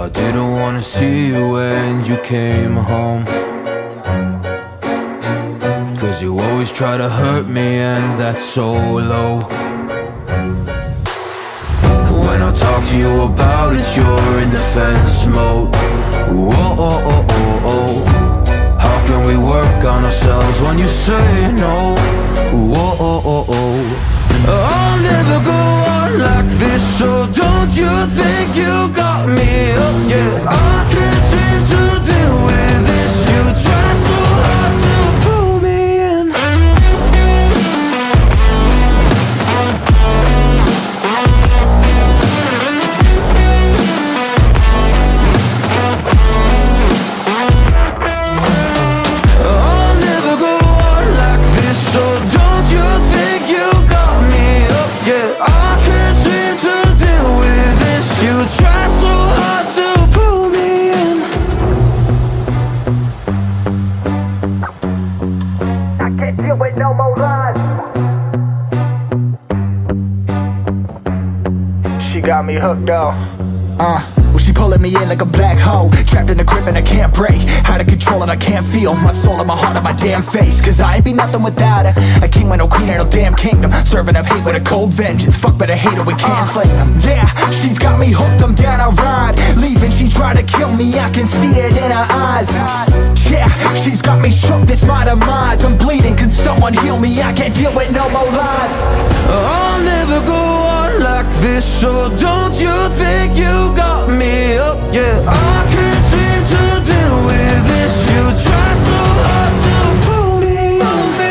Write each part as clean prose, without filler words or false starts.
I didn't wanna see you when you came home, 'cause you always try to hurt me, and that's so low. When I talk to you about it, you're in defense mode. Whoa, oh, oh, oh, oh. How can we work on ourselves when you say no? Whoa, oh, oh, oh. I'll never go on like this, so don't you think you got me up, yeah. I can't seem to deal with this. You try so hard to pull me in. I'll never go on like this, so don't you think you got me up, yeah. I can't seem to deal with this. You try so hard to pull me in. I can't deal with no more lies. She got me hooked up. Well, she pulling me in like a black hole, trapped in a grip and I can't break. Out of control and I can't feel my soul and my heart on my damn face. 'Cause I ain't be nothing without her. A king with no queen and no damn kingdom, serving up hate with a cold vengeance. Fuck, but I hate her, we can't slay them. Yeah, she's got me hooked, I'm down, I ride. Leaving, she tried to kill me, I can see it in her eyes. Yeah, she's got me shook, this my demise. I'm bleeding, can someone heal me? I can't deal with no more lies. I'll never go on like this, so don't you think you got me up, yeah. I can't seem to deal with this. You try so hard to pull me on me.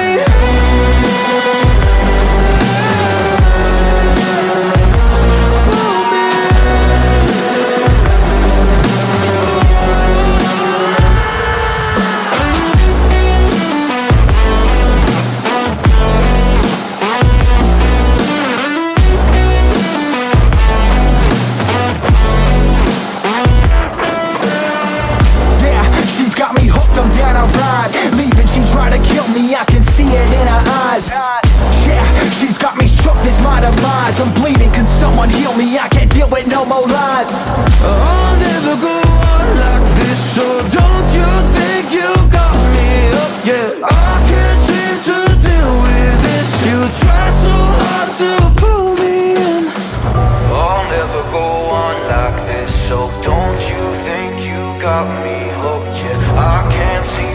I can see it in her eyes. Yeah, she's got me shook, this my demise. I'm bleeding, can someone heal me? I can't deal with no more lies. I'll never go on like this, so don't you think you got me up, yeah. I can't seem to deal with this. You try so hard to pull me in. I'll never go on like this, so don't you think you got me hooked, yeah. I can't see